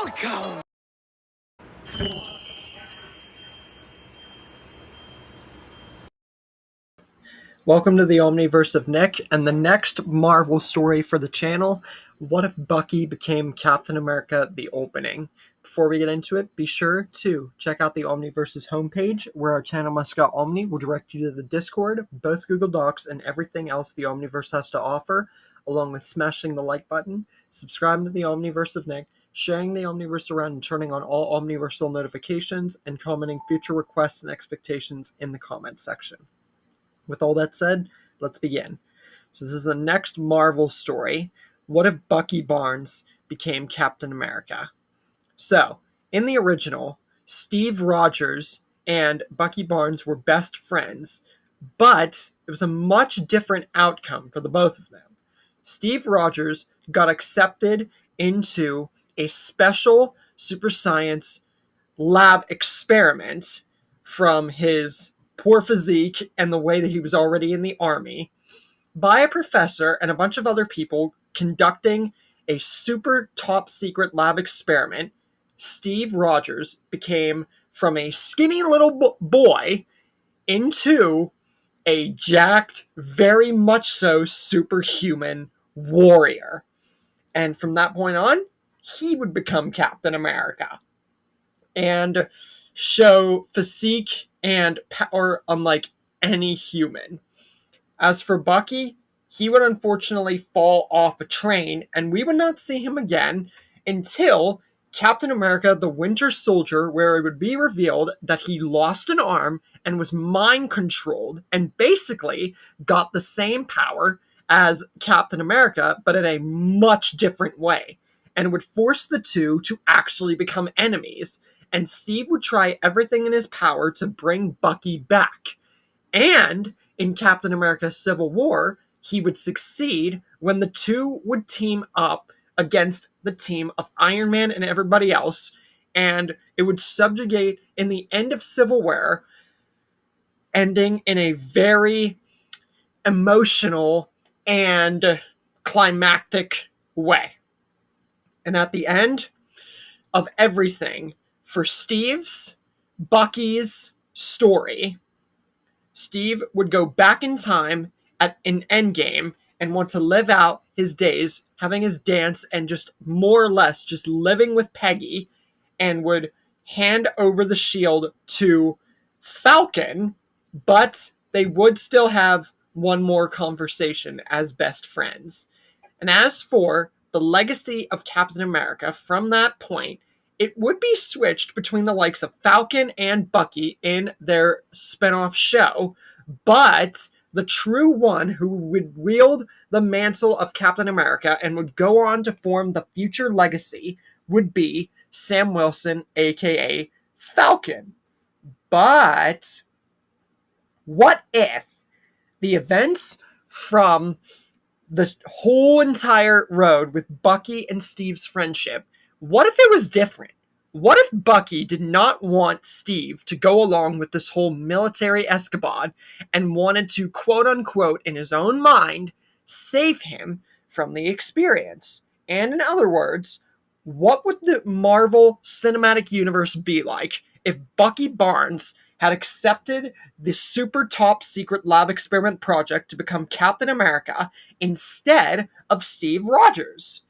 Welcome! Welcome to the Omniverse of Nick, and the next Marvel story for the channel, What If Bucky Became Captain America: The Opening. Before we get into it, be sure to check out the Omniverse's homepage, where our channel mascot Omni will direct you to the Discord, both Google Docs, and everything else the Omniverse has to offer, along with smashing the like button, subscribing to the Omniverse of Nick, sharing the Omniverse around and turning on all Omniversal notifications, and commenting future requests and expectations in the comments section. With all that said, let's begin. So this is the next Marvel story. What if Bucky Barnes became Captain America? So, in the original, Steve Rogers and Bucky Barnes were best friends, but it was a much different outcome for the both of them. Steve Rogers got accepted into a special super science lab experiment from his poor physique and the way that he was already in the army by a professor and a bunch of other people conducting a super top secret lab experiment. Steve Rogers became from a skinny little boy into a jacked, very much so superhuman warrior. And from that point on, he would become Captain America and show physique and power unlike any human. As for Bucky, he would unfortunately fall off a train, and we would not see him again until Captain America the Winter Soldier, where it would be revealed that he lost an arm and was mind controlled and basically got the same power as Captain America, but in a much different way, and would force the two to actually become enemies. And Steve would try everything in his power to bring Bucky back. And in Captain America Civil War, he would succeed when the two would team up against the team of Iron Man and everybody else, and it would subjugate in the end of Civil War, ending in a very emotional and climactic way. And at the end of everything, for Bucky's story, Steve would go back in time at an Endgame and want to live out his days, having his dance and just more or less just living with Peggy, and would hand over the shield to Falcon, but they would still have one more conversation as best friends. And as for the legacy of Captain America from that point, it would be switched between the likes of Falcon and Bucky in their spin-off show, but the true one who would wield the mantle of Captain America and would go on to form the future legacy would be Sam Wilson, aka Falcon. But what if the events from the whole entire road with Bucky and Steve's friendship, what if it was different? What if Bucky did not want Steve to go along with this whole military escapade and wanted to, quote unquote, in his own mind, save him from the experience? And in other words, what would the Marvel Cinematic Universe be like if Bucky Barnes had accepted the super top secret lab experiment project to become Captain America instead of Steve Rogers?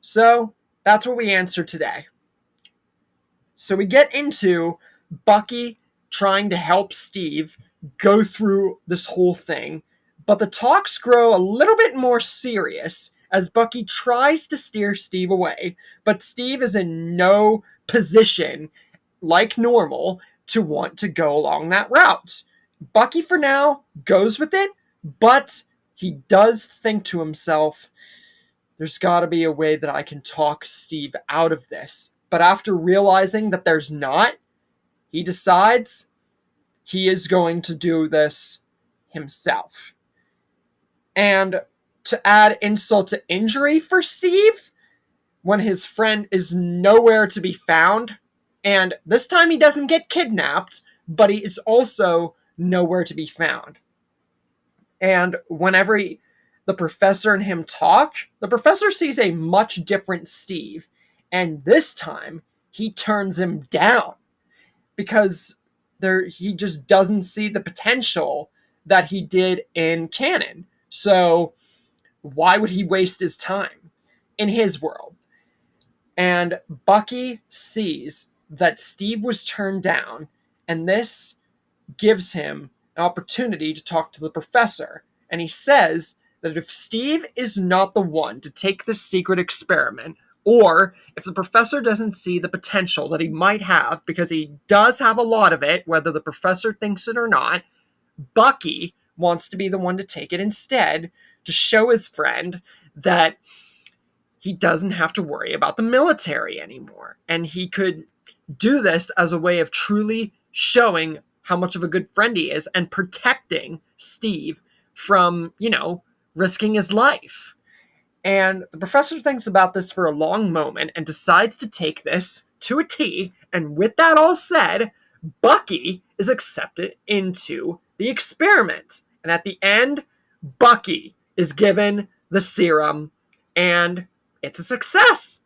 So that's what we answer today. So we get into Bucky trying to help Steve go through this whole thing, but the talks grow a little bit more serious as Bucky tries to steer Steve away, but Steve is in no position, like normal, to want to go along that route. Bucky, for now, goes with it, but he does think to himself, there's got to be a way that I can talk Steve out of this. But after realizing that there's not, he decides he is going to do this himself. And to add insult to injury for Steve, when his friend is nowhere to be found, and this time he doesn't get kidnapped, but he is also nowhere to be found. And whenever the professor and him talk, the professor sees a much different Steve. And this time, he turns him down because he just doesn't see the potential that he did in canon. So why would he waste his time in his world? And Bucky sees that Steve was turned down, and this gives him an opportunity to talk to the professor. And he says that if Steve is not the one to take this secret experiment, or if the professor doesn't see the potential that he might have, because he does have a lot of it, whether the professor thinks it or not, Bucky wants to be the one to take it instead, to show his friend that he doesn't have to worry about the military anymore. And he could do this as a way of truly showing how much of a good friend he is and protecting Steve from, risking his life. And the professor thinks about this for a long moment and decides to take this to a T. And with that all said, Bucky is accepted into the experiment. And at the end, Bucky is given the serum, and it's a success.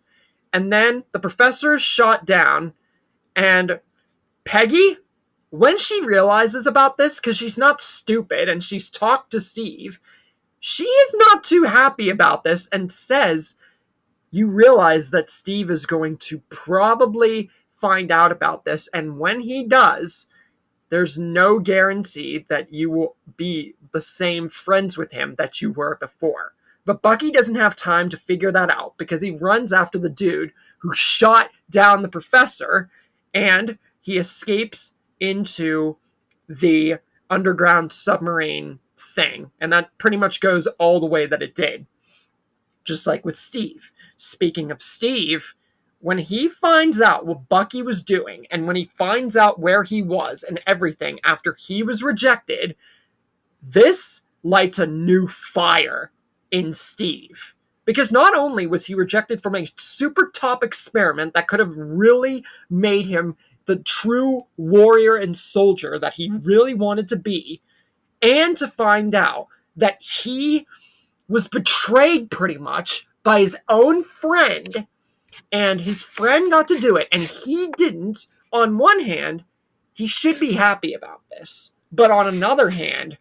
And then the professor is shot down, and Peggy, when she realizes about this, because she's not stupid and she's talked to Steve, she is not too happy about this and says, you realize that Steve is going to probably find out about this, and when he does, there's no guarantee that you will be the same friends with him that you were before. But Bucky doesn't have time to figure that out because he runs after the dude who shot down the professor, and he escapes into the underground submarine thing. And that pretty much goes all the way that it did. Just like with Steve. Speaking of Steve, when he finds out what Bucky was doing, and when he finds out where he was and everything after he was rejected, this lights a new fire in Steve. Because not only was he rejected from a super top experiment that could have really made him the true warrior and soldier that he really wanted to be, and to find out that he was betrayed pretty much by his own friend, and his friend got to do it, and he didn't. On one hand, he should be happy about this. But on another hand,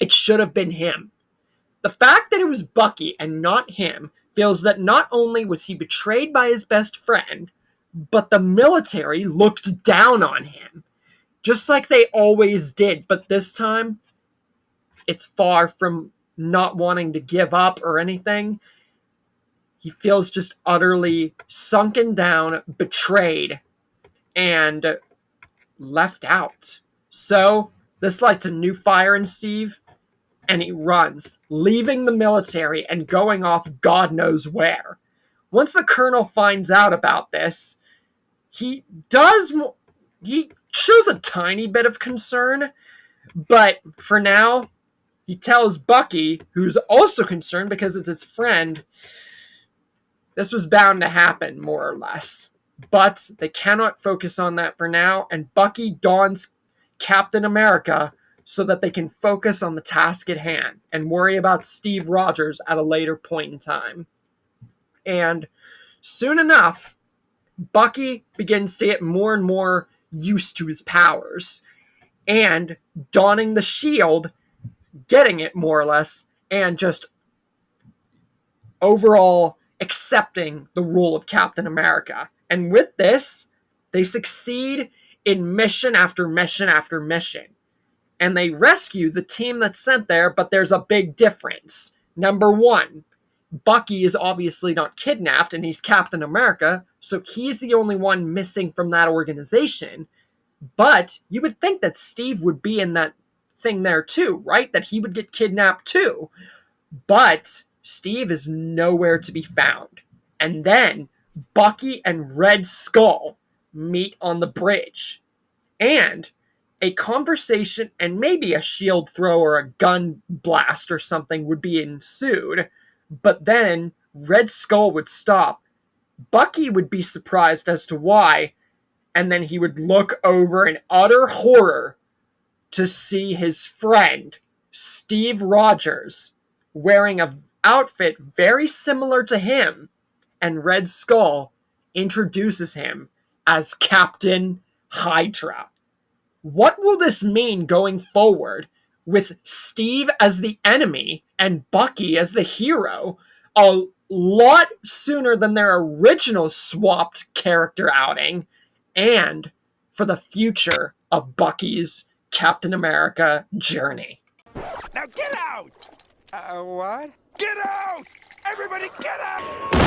it should have been him. The fact that it was Bucky and not him feels that not only was he betrayed by his best friend, but the military looked down on him. Just like they always did. But this time, it's far from not wanting to give up or anything. He feels just utterly sunken down, betrayed, and left out. So, this lights a new fire in Steve, and he runs, leaving the military and going off God knows where. Once the colonel finds out about this, he shows a tiny bit of concern, but for now, he tells Bucky, who's also concerned because it's his friend, this was bound to happen, more or less. But they cannot focus on that for now, and Bucky dons Captain America so that they can focus on the task at hand and worry about Steve Rogers at a later point in time. And soon enough, Bucky begins to get more and more used to his powers, and donning the shield, getting it more or less, and just overall accepting the role of Captain America. And with this, they succeed in mission after mission after mission. And they rescue the team that's sent there, but there's a big difference. Number one, Bucky is obviously not kidnapped, and he's Captain America, so he's the only one missing from that organization. But you would think that Steve would be in that thing there too, right? That he would get kidnapped too. But Steve is nowhere to be found. And then Bucky and Red Skull meet on the bridge. And a conversation and maybe a shield throw or a gun blast or something would be ensued. But then Red Skull would stop. Bucky would be surprised as to why. And then he would look over in utter horror to see his friend, Steve Rogers, wearing an outfit very similar to him, and Red Skull introduces him as Captain Hydra. What will this mean going forward with Steve as the enemy and Bucky as the hero a lot sooner than their original swapped character outing, and for the future of Bucky's Captain America journey? Now get out! What? Get out! Everybody get out!